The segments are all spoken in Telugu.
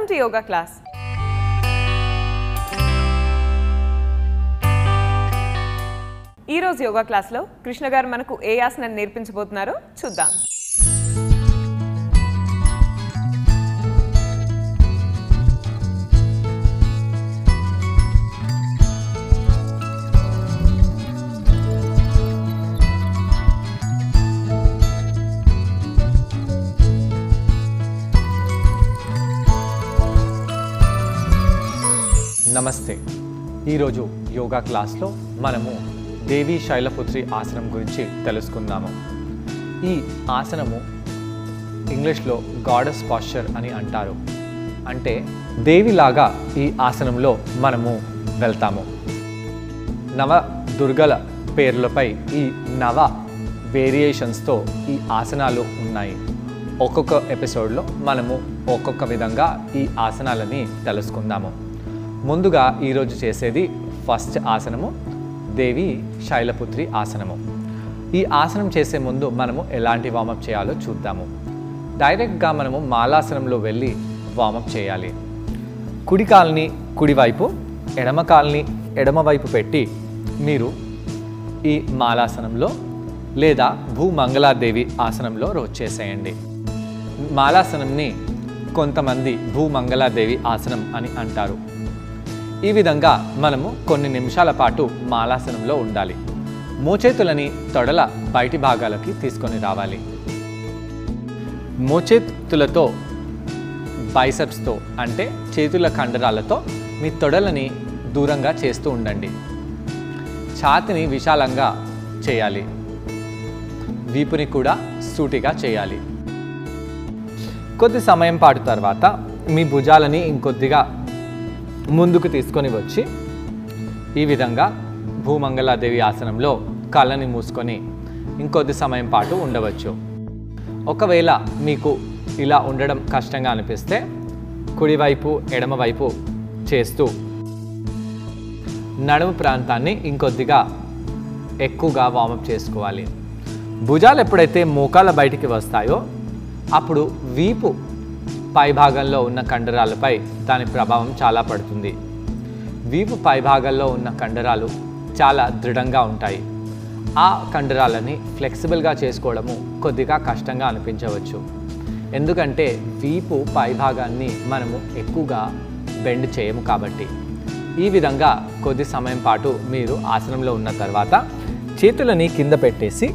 Welcome to yoga class. ఈ రోజు యోగా క్లాస్ లో కృష్ణ గారు మనకు ఏ ఆసనాన్ని నేర్పించబోతున్నారో చూద్దాం. నమస్తే. ఈరోజు యోగా క్లాస్లో మనము దేవి శైలపుత్రి ఆసనం గురించి తెలుసుకుందాము. ఈ ఆసనము ఇంగ్లీష్లో గాడెస్ పాస్చర్ అని అంటారు. అంటే దేవిలాగా ఈ ఆసనంలో మనము వెళ్తాము. నవ దుర్గల పేర్లపై ఈ నవ వేరియేషన్స్తో ఈ ఆసనాలు ఉన్నాయి. ఒక్కొక్క ఎపిసోడ్లో మనము ఒక్కొక్క విధంగా ఈ ఆసనాలని తెలుసుకుందాము. ముందుగా ఈరోజు చేసేది ఫస్ట్ ఆసనము దేవి శైలపుత్రి ఆసనము. ఈ ఆసనం చేసే ముందు మనము ఎలాంటి వార్మప్ చేయాలో చూద్దాము. డైరెక్ట్గా మనము మాలాసనంలో వెళ్ళి వార్మప్ చేయాలి. కుడి కాల్ని కుడివైపు, ఎడమ కాల్ని ఎడమవైపు పెట్టి మీరు ఈ మాలాసనంలో లేదా భూమంగళాదేవి ఆసనంలో రోజు చేసేయండి. మాలాసనంని కొంతమంది భూమంగళాదేవి ఆసనం అని అంటారు. ఈ విధంగా మనము కొన్ని నిమిషాల పాటు మాలాసనంలో ఉండాలి. మోచేతులని తొడల బయటి భాగాలకి తీసుకొని రావాలి. మోచేతులతో బైసెప్స్తో అంటే చేతుల కండరాలతో మీ తొడలని దూరంగా చేస్తూ ఉండండి. ఛాతిని విశాలంగా చేయాలి. వీపుని కూడా సూటిగా చేయాలి. కొద్ది సమయం పాటు తర్వాత మీ భుజాలని ఇంకొద్దిగా ముందుకు తీసుకొని వచ్చి ఈ విధంగా భూమంగళాదేవి ఆసనంలో కళ్ళని మూసుకొని ఇంకొద్ది సమయం పాటు ఉండవచ్చు. ఒకవేళ మీకు ఇలా ఉండడం కష్టంగా అనిపిస్తే కుడివైపు ఎడమవైపు చేస్తూ నడుము ప్రాంతాన్ని ఇంకొద్దిగా ఎక్కువగా వార్మప్ చేసుకోవాలి. భుజాలు ఎప్పుడైతే మోకాళ్ళ బయటికి వస్తాయో అప్పుడు వీపు పై భాగంలో ఉన్న కండరాలపై దాని ప్రభావం చాలా పడుతుంది. వీపు పై భాగంలో ఉన్న కండరాలు చాలా దృఢంగా ఉంటాయి. ఆ కండరాలని ఫ్లెక్సిబుల్గా చేసుకోవడము కొద్దిగా కష్టంగా అనిపించవచ్చు. ఎందుకంటే వీపు పై భాగాన్ని మనము ఎక్కువగా బెండ్ చేయము కాబట్టి. ఈ విధంగా కొద్ది సమయం పాటు మీరు ఆసనంలో ఉన్న తర్వాత చేతులని కింద పెట్టేసి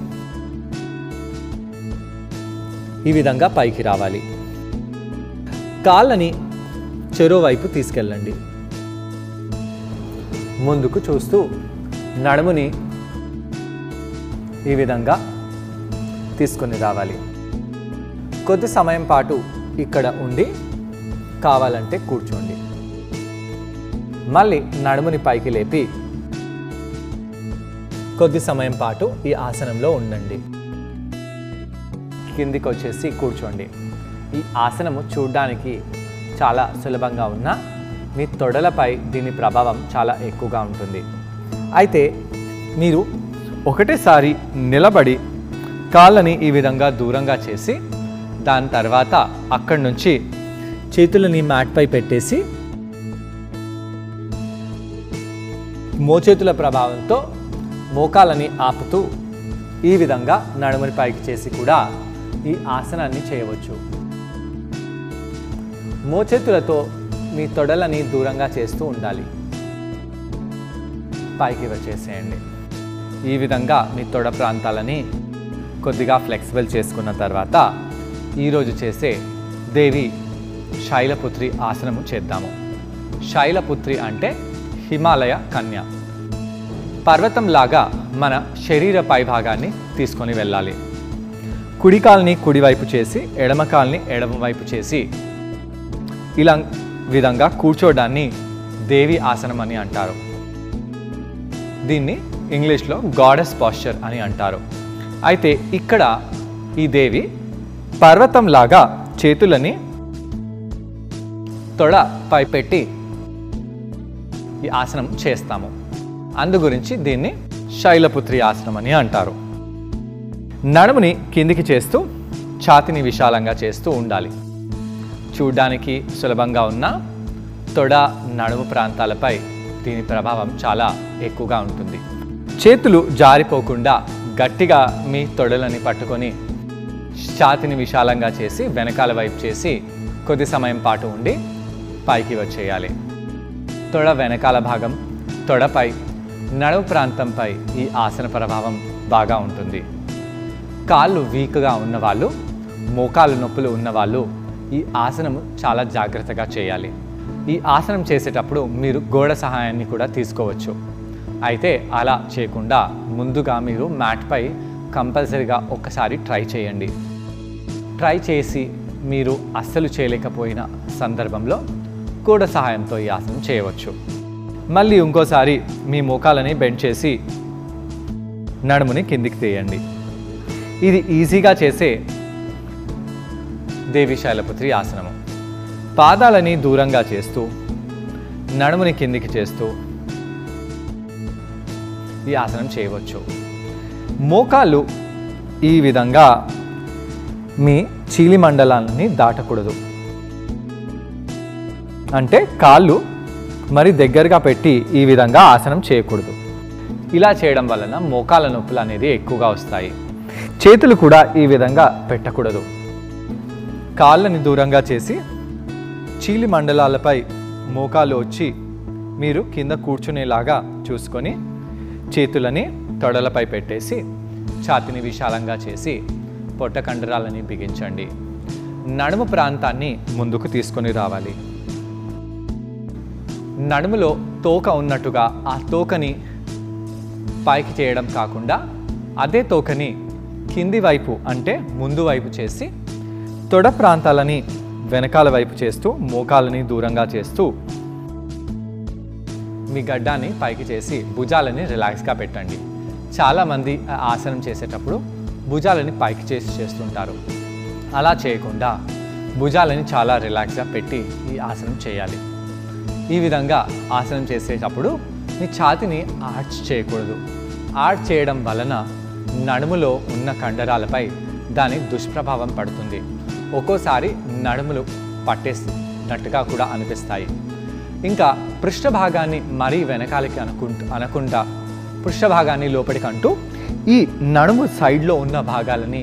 ఈ విధంగా పైకి రావాలి. కాళ్ళని చెరోవైపు తీసుకెళ్ళండి. ముందుకు చూస్తూ నడుముని ఈ విధంగా తీసుకొని రావాలి. కొద్ది సమయం పాటు ఇక్కడ ఉండి కావాలంటే కూర్చోండి. మళ్ళీ నడుముని పైకి లేపి కొద్ది సమయం పాటు ఈ ఆసనంలో ఉండండి. కిందికి వచ్చేసి కూర్చోండి. ఈ ఆసనము చూడడానికి చాలా సులభంగా ఉన్నా మీ తొడలపై దీని ప్రభావం చాలా ఎక్కువగా ఉంటుంది. అయితే మీరు ఒకటేసారి నిలబడి కాళ్ళని ఈ విధంగా దూరంగా చేసి దాని తర్వాత అక్కడి నుంచి చేతులని మ్యాట్పై పెట్టేసి మోచేతుల ప్రభావంతో మోకాలని ఆపుతూ ఈ విధంగా నడుముని పైకి చేసి కూడా ఈ ఆసనాన్ని చేయవచ్చు. మోచేతులతో మీ తొడలని దూరంగా చేస్తూ ఉండాలి. పైకి వచ్చేసేయండి. ఈ విధంగా మీ తొడ ప్రాంతాలని కొద్దిగా ఫ్లెక్సిబుల్ చేసుకున్న తర్వాత ఈరోజు చేసే దేవి శైలపుత్రి ఆసనము చేద్దాము. శైలపుత్రి అంటే హిమాలయ కన్య. పర్వతంలాగా మన శరీర పైభాగాన్ని తీసుకొని వెళ్ళాలి. కుడి కాల్ని కుడివైపు చేసి ఎడమ కాల్ని ఎడమవైపు చేసి ఇలా విధంగా కూర్చోడాన్ని దేవి ఆసనం అని అంటారు. దీన్ని ఇంగ్లీష్లో గాడెస్ పాస్చర్ అని అంటారు. అయితే ఇక్కడ ఈ దేవి పర్వతంలాగా చేతులని తొడపై పెట్టి ఈ ఆసనం చేస్తాము. అందు గురించి దీన్ని శైలపుత్రి ఆసనం అని అంటారు. నడుముని కిందికి చేస్తూ ఛాతిని విశాలంగా చేస్తూ ఉండాలి. చూడడానికి సులభంగా ఉన్న తొడ నడుము ప్రాంతాలపై దీని ప్రభావం చాలా ఎక్కువగా ఉంటుంది. చేతులు జారిపోకుండా గట్టిగా మీ తొడలని పట్టుకొని ఛాతీని విశాలంగా చేసి వెనకాల వైపు చేసి కొద్ది సమయం పాటు ఉండి పైకి వచ్చేయాలి. తొడ వెనకాల భాగం, తొడపై, నడుము ప్రాంతంపై ఈ ఆసన ప్రభావం బాగా ఉంటుంది. కాళ్ళు వీక్గా ఉన్నవాళ్ళు, మోకాలు నొప్పులు ఉన్నవాళ్ళు ఈ ఆసనము చాలా జాగ్రత్తగా చేయాలి. ఈ ఆసనం చేసేటప్పుడు మీరు గోడ సహాయాన్ని కూడా తీసుకోవచ్చు. అయితే అలా చేయకుండా ముందుగా మీరు మ్యాట్పై కంపల్సరీగా ఒక్కసారి ట్రై చేయండి. ట్రై చేసి మీరు అస్సలు చేయలేకపోయిన సందర్భంలో గోడ సహాయంతో ఈ ఆసనం చేయవచ్చు. మళ్ళీ ఇంకోసారి మీ మోకాలని బెండ్ చేసి నడుముని కిందికి తీయండి. ఇది ఈజీగా చేసే దేవి శైలపుత్రి ఆసనము. పాదాలని దూరంగా చేస్తూ నడుముని కిందికి చేస్తూ ఈ ఆసనం చేయవచ్చు. మోకాళ్ళు ఈ విధంగా మీ చీలి మండలాన్ని దాటకూడదు. అంటే కాళ్ళు మరి దగ్గరగా పెట్టి ఈ విధంగా ఆసనం చేయకూడదు. ఇలా చేయడం వలన మోకాళ్ళ నొప్పులు అనేది ఎక్కువగా వస్తాయి. చేతులు కూడా ఈ విధంగా పెట్టకూడదు. కాళ్ళని దూరంగా చేసి చీలి మండలాలపై మోకాలు వచ్చి మీరు కింద కూర్చునేలాగా చూసుకొని చేతులని తొడలపై పెట్టేసి ఛాతీని విశాలంగా చేసి పొట్ట కండరాలని బిగించండి. నడుము ప్రాంతాన్ని ముందుకు తీసుకొని రావాలి. నడుములో తోక ఉన్నట్టుగా ఆ తోకని పైకి చేయడం కాకుండా అదే తోకని కింది వైపు అంటే ముందు వైపు చేసి తొడ ప్రాంతాలని వెనకాల వైపు చేస్తూ మోకాలని దూరంగా చేస్తూ మీ గడ్డాన్ని పైకి చేసి భుజాలని రిలాక్స్గా పెట్టండి. చాలామంది ఆసనం చేసేటప్పుడు భుజాలని పైకి చేసి చేస్తుంటారు. అలా చేయకుండా భుజాలని చాలా రిలాక్స్గా పెట్టి ఈ ఆసనం చేయాలి. ఈ విధంగా ఆసనం చేసేటప్పుడు మీ ఛాతీని ఆర్చ్ చేయకూడదు. ఆర్చ్ చేయడం వలన నడుములో ఉన్న కండరాలపై దాని దుష్ప్రభావం పడుతుంది. ఒక్కోసారి నడుములు పట్టేసినట్టుగా కూడా అనిపిస్తాయి. ఇంకా పృష్ఠభాగాన్ని మరీ వెనకాలకి అనకుండా పృష్ఠభాగాన్ని లోపలికి అంటూ ఈ నడుము సైడ్లో ఉన్న భాగాలని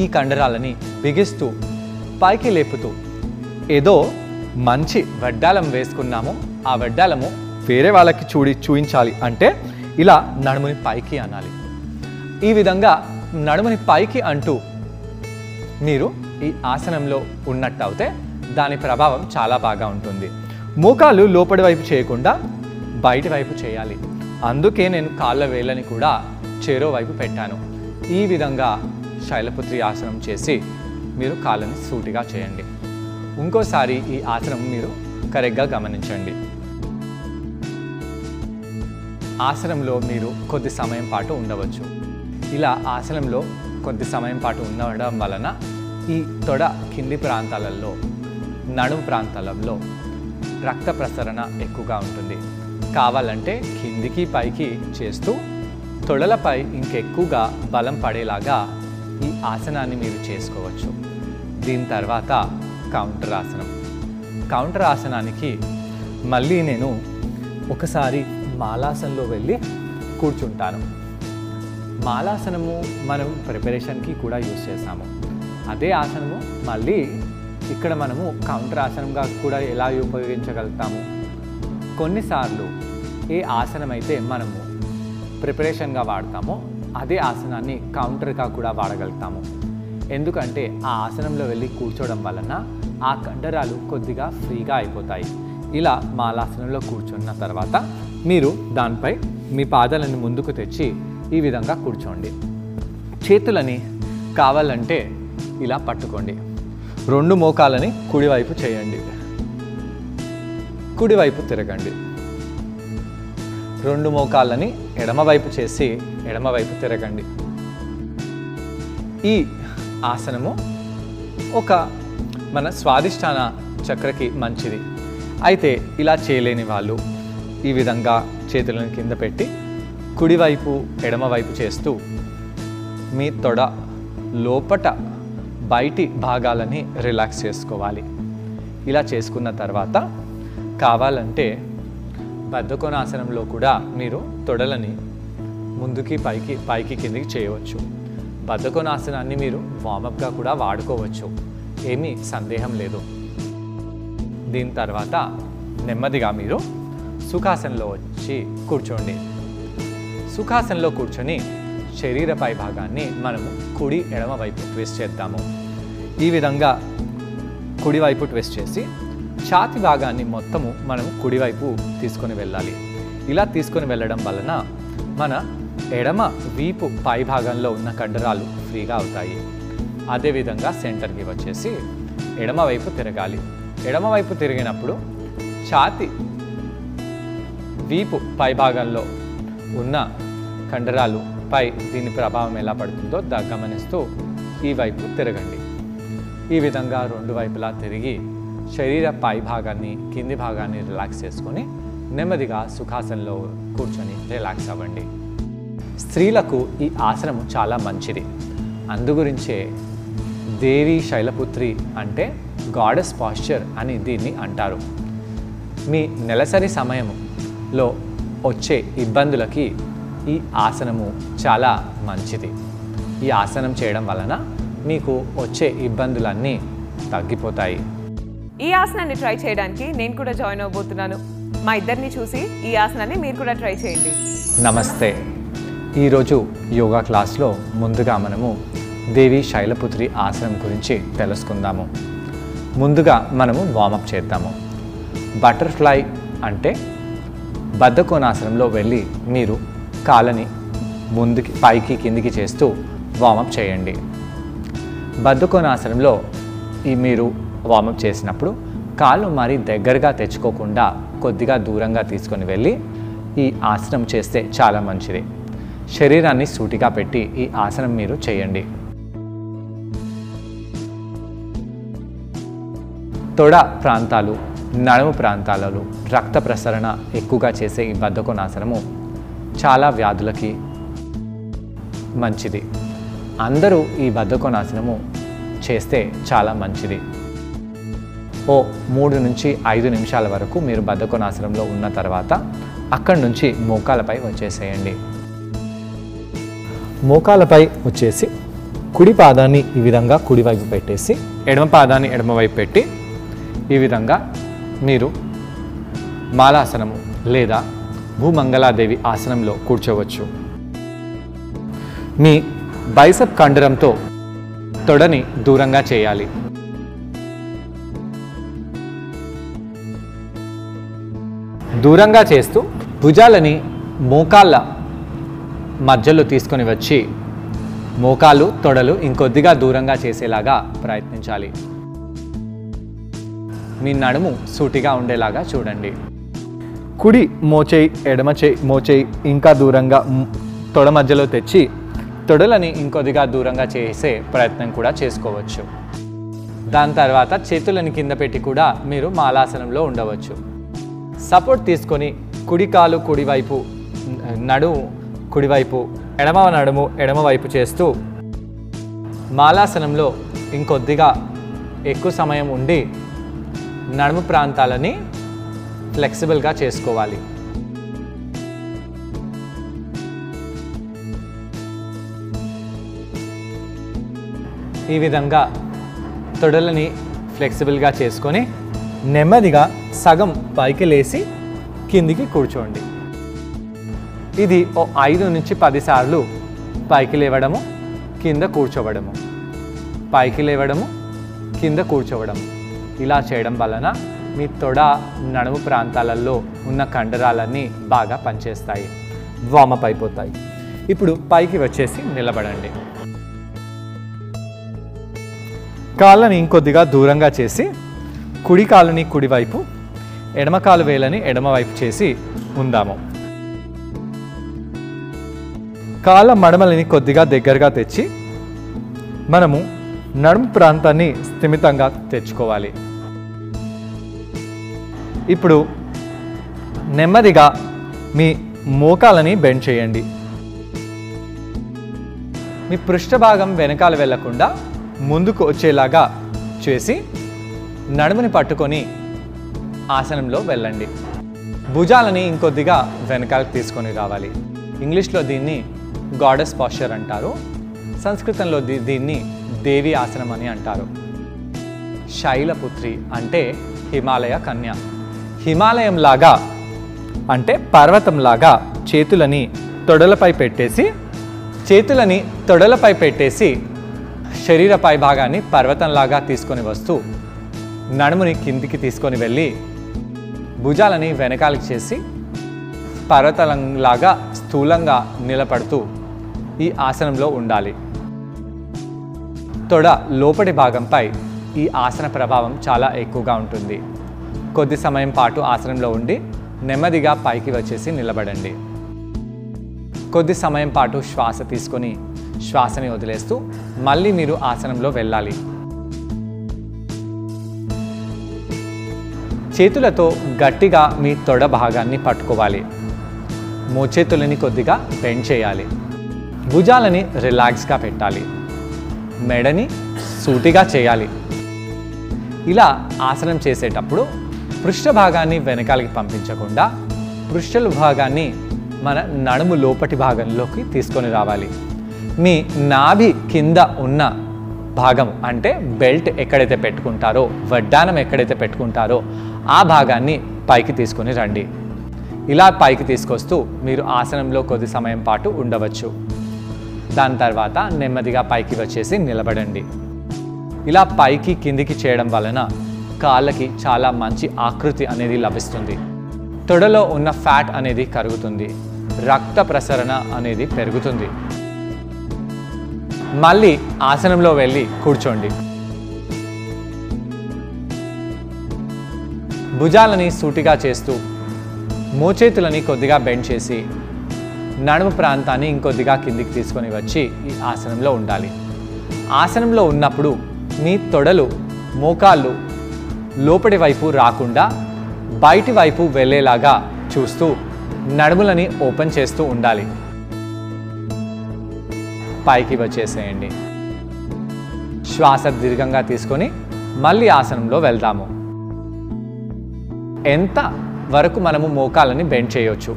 ఈ కండరాలని బిగిస్తూ పైకి లేపుతూ ఏదో మంచి వడ్డాలం వేసుకున్నాము, ఆ వడ్డాలము వేరే వాళ్ళకి చూయించాలి అంటే ఇలా నడుముని పైకి అనాలి. ఈ విధంగా నడుముని పైకి అంటూ మీరు ఈ ఆసనంలో ఉన్నట్టు అయితే దాని ప్రభావం చాలా బాగా ఉంటుంది. మోకాలు లోపలి వైపు చేయకుండా బయటి వైపు చేయాలి. అందుకే నేను కాళ్ళ వేళ్ళని కూడా చెరో వైపు పెట్టాను. ఈ విధంగా శైలపుత్రి ఆసనం చేసి మీరు కాళ్ళని సూటిగా చేయండి. ఇంకోసారి ఈ ఆసనం మీరు కరెక్ట్గా గమనించండి. ఆసనంలో మీరు కొద్ది సమయం పాటు ఉండవచ్చు. ఇలా ఆసనంలో కొద్ది సమయం పాటు ఉండడం వలన ఈ తొడ కింది ప్రాంతాలలో నడుము ప్రాంతాలలో రక్త ప్రసరణ ఎక్కువగా ఉంటుంది. కావాలంటే కిందికి పైకి చేస్తూ తొడలపై ఇంకెక్కువగా బలం పడేలాగా ఈ ఆసనాన్ని మీరు చేసుకోవచ్చు. దీని తర్వాత కౌంటర్ ఆసనం. కౌంటర్ ఆసనానికి మళ్ళీ నేను ఒకసారి మాలాసనంలో వెళ్ళి కూర్చుంటాను. మాలాసనము మనం ప్రిపరేషన్కి కూడా యూజ్ చేసాము. అదే ఆసనము మళ్ళీ ఇక్కడ మనము కౌంటర్ ఆసనంగా కూడా ఎలా ఉపయోగించగలుగుతాము. కొన్నిసార్లు ఏ ఆసనం అయితే మనము ప్రిపరేషన్గా వాడతామో అదే ఆసనాన్ని కౌంటర్గా కూడా వాడగలుగుతాము. ఎందుకంటే ఆ ఆసనంలో వెళ్ళి కూర్చోవడం వలన ఆ కండరాలు కొద్దిగా ఫ్రీగా అయిపోతాయి. ఇలా మాలాసనంలో కూర్చున్న తర్వాత మీరు దానిపై మీ పాదాలను ముందుకు తెచ్చి ఈ విధంగా కూర్చోండి. చేతులని కావాలంటే ఇలా పట్టుకోండి. రెండు మోకాలని కుడివైపు చేయండి. కుడివైపు తిరగండి. రెండు మోకాళ్ళని ఎడమవైపు చేసి ఎడమవైపు తిరగండి. ఈ ఆసనము ఒక మన స్వాదిష్టాన చక్రకి మంచిది. అయితే ఇలా చేయలేని వాళ్ళు ఈ విధంగా చేతులను కింద పెట్టి కుడివైపు ఎడమవైపు చేస్తూ మీ తొడ లోపట బయటి భాగాలని రిలాక్స్ చేసుకోవాలి. ఇలా చేసుకున్న తర్వాత కావాలంటే బద్ధకోణాసనంలో కూడా మీరు తొడలని ముందుకి పైకి కిందికి చేయవచ్చు. బద్ధకోణాసనాన్ని మీరు వార్మప్గా కూడా వాడుకోవచ్చు, ఏమీ సందేహం లేదు. దీని తర్వాత నెమ్మదిగా మీరు సుఖాసనంలో వచ్చి కూర్చోండి. సుఖాసనంలో కూర్చొని శరీర పై భాగాన్ని మనము కుడి ఎడమ వైపు ట్విస్ట్ చేద్దాము. ఈ విధంగా కుడివైపు ట్విస్ట్ చేసి ఛాతి భాగాన్ని మొత్తము మనం కుడివైపు తీసుకొని వెళ్ళాలి. ఇలా తీసుకొని వెళ్ళడం వలన మన ఎడమ వీపు పై భాగంలో ఉన్న కండరాలు ఫ్రీగా అవుతాయి. అదేవిధంగా సెంటర్కి వచ్చేసి ఎడమవైపు తిరగాలి. ఎడమవైపు తిరిగినప్పుడు ఛాతి వీపు పై భాగంలో ఉన్న కండరాలు పై దీని ప్రభావం ఎలా పడుతుందో గమనిస్తూ ఈ వైపు తిరగండి. ఈ విధంగా రెండు వైపులా తిరిగి శరీర పై భాగాన్ని కింది భాగాన్ని రిలాక్స్ చేసుకొని నెమ్మదిగా సుఖాసనంలో కూర్చొని రిలాక్స్ అవ్వండి. స్త్రీలకు ఈ ఆసనము చాలా మంచిది. అందుగురించే దేవి శైలపుత్రి అంటే గాడెస్ పాస్చర్ అని దీన్ని అంటారు. మీ నెలసరి సమయంలో వచ్చే ఇబ్బందులకి ఈ ఆసనము చాలా మంచిది. ఈ ఆసనం చేయడం వలన మీకు వచ్చే ఇబ్బందులన్నీ తగ్గిపోతాయి. ఈ ఆసనాన్ని ట్రై చేయడానికి నేను కూడా జాయిన్ అవబోతున్నాను. మా ఇద్దరిని చూసి ఈ ఆసనాన్ని మీరు కూడా ట్రై చేయండి. నమస్తే. ఈరోజు యోగా క్లాస్లో ముందుగా మనము దేవి శైలపుత్రి ఆసనం గురించి తెలుసుకుందాము. ముందుగా మనము వార్మప్ చేద్దాము. బటర్ఫ్లై అంటే బద్ధకోణాసనంలో వెళ్ళి మీరు కాళ్ళని ముందుకి పైకి కిందికి చేస్తూ వార్మప్ చేయండి. బద్ధకోణాసనంలో మీరు వార్మప్ చేసినప్పుడు కాళ్ళు మరీ దగ్గరగా తెచ్చుకోకుండా కొద్దిగా దూరంగా తీసుకొని వెళ్ళి ఈ ఆసనం చేస్తే చాలా మంచిది. శరీరాన్ని సూటిగా పెట్టి ఈ ఆసనం మీరు చేయండి. తొడ ప్రాంతాలు, నడుము ప్రాంతాలలో రక్త ప్రసరణ ఎక్కువగా చేసే ఈ బద్ధకోణాసనము చాలా వ్యాధులకి మంచిది. అందరూ ఈ బద్ధకోణాసనము చేస్తే చాలా మంచిది. 3 నుంచి 5 నిమిషాల వరకు మీరు బద్ధకోణాసనంలో ఉన్న తర్వాత అక్కడి నుంచి మోకాలపై వచ్చేసేయండి. మోకాలపై వచ్చేసి కుడి పాదాన్ని ఈ విధంగా కుడివైపు పెట్టేసి ఎడమ పాదాన్ని ఎడమవైపు పెట్టి ఈ విధంగా మీరు మాలాసనము లేదా భూమంగళాదేవి ఆసనంలో కూర్చోవచ్చు. మీ బైసెప్ కండరంతో తొడని దూరంగా చేయాలి. దూరంగా చేస్తూ భుజాలని మోకాళ్ళ మధ్యలో తీసుకొని వచ్చి మోకాలు తొడలు ఇంకొద్దిగా దూరంగా చేసేలాగా ప్రయత్నించాలి. మీ నడుము సూటిగా ఉండేలాగా చూడండి. కుడి మోచేయి ఎడమ మోచేయి ఇంకా దూరంగా తొడ మధ్యలో తెచ్చి తొడలని ఇంకొద్దిగా దూరంగా చేసే ప్రయత్నం కూడా చేసుకోవచ్చు. దాని తర్వాత చేతులను కింద పెట్టి కూడా మీరు మాలాసనంలో ఉండవచ్చు. సపోర్ట్ తీసుకొని కుడి కాలు కుడివైపు, నడుము కుడివైపు, ఎడమ నడుము ఎడమవైపు చేస్తూ మాలాసనంలో ఇంకొద్దిగా ఎక్కువ సమయం ఉండి నడుము ప్రాంతాలని ఫ్లెక్సిబుల్గా చేసుకోవాలి. ఈ విధంగా తొడలని ఫ్లెక్సిబుల్గా చేసుకొని నెమ్మదిగా సగం పైకి లేచి కిందికి కూర్చోండి. ఇది 5 నుంచి 10 సార్లు పైకి లేవడము, కింద కూర్చోవడము, పైకి లేవడము, కింద కూర్చోవడము. ఇలా చేయడం వలన మీ తొడ నడుము ప్రాంతాలలో ఉన్న కండరాలన్నీ బాగా పనిచేస్తాయి, వార్మప్ అయిపోతాయి. ఇప్పుడు పైకి వచ్చేసి నిలబడండి. కాళ్ళని ఇంకొద్దిగా దూరంగా చేసి కుడి కాలుని కుడివైపు, ఎడమ కాలు వేలని ఎడమవైపు చేసి ఉందాము. కాళ్ళ మడమలని కొద్దిగా దగ్గరగా తెచ్చి మనము నడుము ప్రాంతాన్ని స్థిమితంగా తెచ్చుకోవాలి. ఇప్పుడు నెమ్మదిగా మీ మోకాలని బెండ్ చేయండి. మీ పృష్ఠభాగం వెనకాల వెళ్లకుండా ముందుకు వచ్చేలాగా చేసి నడుముని పట్టుకొని ఆసనంలో వెళ్ళండి. భుజాలని ఇంకొద్దిగా వెనకాలకు తీసుకొని రావాలి. ఇంగ్లీష్లో దీన్ని గాడెస్ పాస్చర్ అంటారు. సంస్కృతంలో దీన్ని దేవి ఆసనం అని అంటారు. శైలపుత్రి అంటే హిమాలయ కన్య. హిమాలయంలాగా అంటే పర్వతంలాగా చేతులని తొడలపై పెట్టేసి శరీర పై భాగాన్ని పర్వతంలాగా తీసుకొని వస్తూ నడుముని కిందికి తీసుకొని వెళ్ళి భుజాలని వెనకాలకి చేసి పర్వతంలాగా స్థూలంగా నిలబడుతూ ఈ ఆసనంలో ఉండాలి. తొడ లోపటి భాగంపై ఈ ఆసన ప్రభావం చాలా ఎక్కువగా ఉంటుంది. కొద్ది సమయం పాటు ఆసనంలో ఉండి నెమ్మదిగా పైకి వచ్చేసి నిలబడండి. కొద్ది సమయం పాటు శ్వాస తీసుకొని శ్వాసని వదిలేస్తూ మళ్ళీ మీరు ఆసనంలో వెళ్ళాలి. చేతులతో గట్టిగా మీ తొడ భాగాన్ని పట్టుకోవాలి. మోచేతులని కొద్దిగా బెండ్ చేయాలి. భుజాలని రిలాక్స్గా పెట్టాలి. మెడని సూటిగా చేయాలి. ఇలా ఆసనం చేసేటప్పుడు పృష్ఠ భాగాన్ని వెనకాలకి పంపించకుండా పృష్ఠ భాగాన్ని మన నడుము లోపటి భాగంలోకి తీసుకొని రావాలి. మీ నాభి కింద ఉన్న భాగం అంటే బెల్ట్ ఎక్కడైతే పెట్టుకుంటారో, వడ్డానం ఎక్కడైతే పెట్టుకుంటారో ఆ భాగాన్ని పైకి తీసుకొని రండి. ఇలా పైకి తీసుకొస్తూ మీరు ఆసనంలో కొద్ది సమయం పాటు ఉండవచ్చు. దాని తర్వాత నెమ్మదిగా పైకి వచ్చేసి నిలబడండి. ఇలా పైకి కిందికి చేయడం వలన కాళ్ళకి చాలా మంచి ఆకృతి అనేది లభిస్తుంది. తొడలో ఉన్న ఫ్యాట్ అనేది కరుగుతుంది. రక్త ప్రసరణ అనేది పెరుగుతుంది. మళ్ళీ ఆసనంలో వెళ్ళి కూర్చోండి. భుజాలని సూటిగా చేస్తూ మోచేతులని కొద్దిగా బెండ్ చేసి నడుము ప్రాంతాన్ని ఇంకొద్దిగా కిందికి తీసుకొని వచ్చి ఈ ఆసనంలో ఉండాలి. ఆసనంలో ఉన్నప్పుడు మీ తొడలు, మోకాళ్ళు లోపటి వైపు రాకుండా బయటి వైపు వెళ్ళేలాగా చూస్తూ నడుములని ఓపెన్ చేస్తూ ఉండాలి. పైకి వచ్చేసేయండి. శ్వాస దీర్ఘంగా తీసుకొని మళ్ళీ ఆసనంలో వెళ్దాము. ఎంత వరకు మనము మోకాళ్ళని బెండ్ చేయొచ్చు,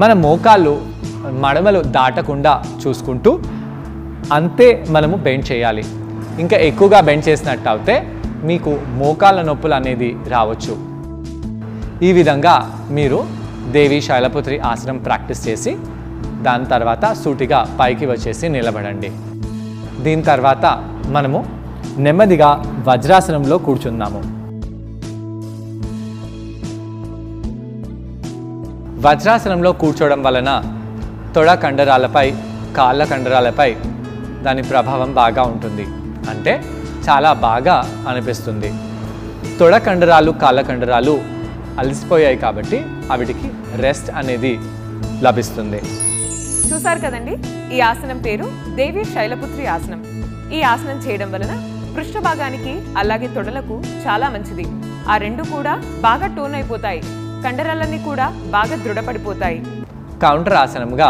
మన మోకాళ్ళు మడమలు దాటకుండా చూసుకుంటూ అంతే మనము బెండ్ చేయాలి. ఇంకా ఎక్కువగా బెండ్ చేసినట్టు అయితే మీకు మోకాళ్ళ నొప్పులు అనేది రావచ్చు. ఈ విధంగా మీరు దేవి శైలపుత్రి ఆసనం ప్రాక్టీస్ చేసి దాని తర్వాత సూటిగా పైకి వచ్చేసి నిలబడండి. దీని తర్వాత మనము నెమ్మదిగా వజ్రాసనంలో కూర్చుందాము. వజ్రాసనంలో కూర్చోవడం వలన తొడ కండరాలపై, కాళ్ళ కండరాలపై దాని ప్రభావం బాగా ఉంటుంది. అంటే చాలా బాగా అనిపిస్తుంది. తొడ కండరాలు, కాళ్ళ కండరాలు అలసిపోయాయి కాబట్టి అవిటికి రెస్ట్ అనేది లభిస్తుంది. చూసారు కదండి, ఈ ఆసనం పేరు దేవి శైలపుత్రి ఆసనం. ఈ ఆసనం చేయడం వలన పృష్ఠ భాగానికి అలాగే తొడలకు చాలా మంచిది. ఆ రెండు కూడా బాగా టోన్ అయిపోతాయి. కండరాలన్నీ కూడా బాగా దృఢపడిపోతాయి. కౌంటర్ ఆసనంగా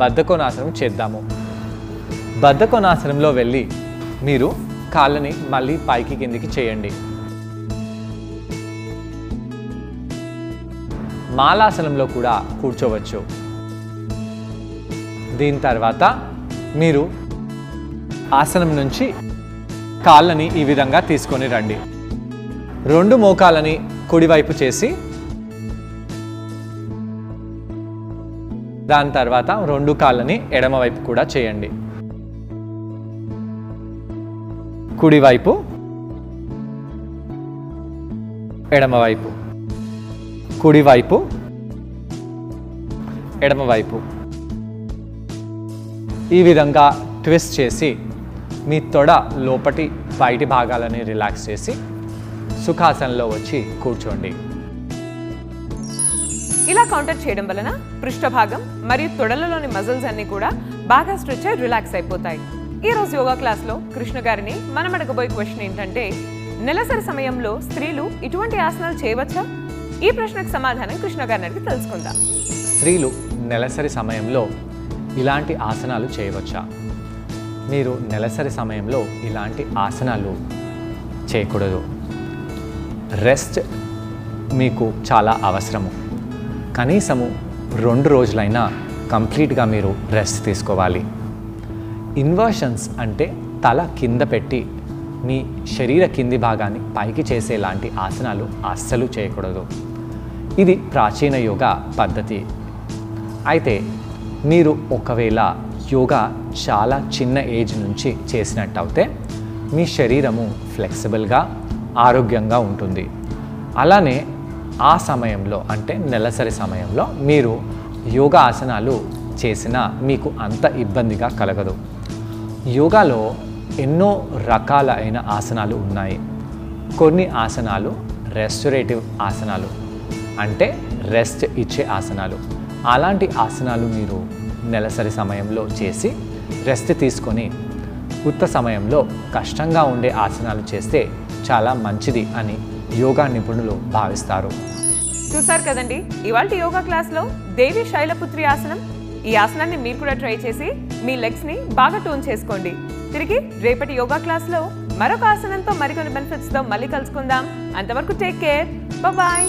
బద్ధకోనాసనం చేద్దాము. బద్ధకోనాసనంలో వెళ్ళి మీరు కాళ్ళని మళ్ళీ పైకి కిందికి చేయండి. మాలాసనంలో కూడా కూర్చోవచ్చు. దీని తర్వాత మీరు ఆసనం నుంచి కాళ్ళని ఈ విధంగా తీసుకొని రండి. రెండు మోకాళ్ళని కుడివైపు చేసి దాని తర్వాత రెండు కాళ్ళని ఎడమవైపు కూడా చేయండి. కుడివైపు, ఎడమవైపు, కుడివైపు, ఎడమవైపు. ఈ విధంగా ట్విస్ట్ చేసి మీ తొడ లోపటి బయటి భాగాలని రిలాక్స్ చేసి సుఖాసనంలో వచ్చి కూర్చోండి. ఇలా కౌంటర్ చేయడం వలన పృష్ఠభాగం మరియు తొడలలోని మజిల్స్ అన్ని కూడా బాగా స్ట్రెచ్ అయి రిలాక్స్ అయిపోతాయి. ఈ రోజు యోగా క్లాస్లో కృష్ణ గారిని మనం అడగబోయే క్వశ్చన్ ఏంటంటే, నెలసరి సమయంలో స్త్రీలు ఇటువంటి ఆసనాలు చేయవచ్చా? ఈ ప్రశ్నకు సమాధానం కృష్ణ గారిని అడిగి తెలుసుకుందాం. స్త్రీలు నెలసరి సమయంలో ఇలాంటి ఆసనాలు చేయవచ్చా? మీరు నెలసరి సమయంలో ఇలాంటి ఆసనాలు చేయకూడదు. రెస్ట్ మీకు చాలా అవసరము. కనీసము 2 రోజులైనా కంప్లీట్గా మీరు రెస్ట్ తీసుకోవాలి. ఇన్వర్షన్స్ అంటే తల కింద పెట్టి మీ శరీర కింది భాగాన్ని పైకి చేసేలాంటి ఆసనాలు అస్సలు చేయకూడదు. ఇది ప్రాచీన యోగా పద్ధతి. అయితే మీరు ఒకవేళ యోగా చాలా చిన్న ఏజ్ నుంచి చేసినట్టయితే మీ శరీరము ఫ్లెక్సిబుల్గా ఆరోగ్యంగా ఉంటుంది. అలానే ఆ సమయంలో అంటే నెలసరి సమయంలో మీరు యోగా ఆసనాలు చేసినా మీకు అంత ఇబ్బందిగా కలగదు. యోగాలో ఎన్నో రకాలైన ఆసనాలు ఉన్నాయి. కొన్ని ఆసనాలు రెస్టరేటివ్ ఆసనాలు అంటే రెస్ట్ ఇచ్చే ఆసనాలు. అలాంటి ఆసనాలు మీరు నెలసరి సమయంలో చేసి రెస్ట్ తీసుకొని ఉత్త సమయంలో కష్టంగా ఉండే ఆసనాలు చేస్తే చాలా మంచిది అని యోగా నిపుణులు భావిస్తారు. చూసారు కదండి ఇవాల్టి యోగా క్లాస్లో దేవి శైలపుత్రి ఆసనం. ఈ ఆసనాన్ని మీరు కూడా ట్రై చేసి మీ లెగ్స్ని బాగా టోన్ చేసుకోండి. తిరిగి రేపటి యోగా క్లాస్లో మరొక ఆసనంతో మరికొన్ని బెనిఫిట్స్తో మళ్ళీ కలుసుకుందాం. అంతవరకు టేక్ కేర్, బాయ్.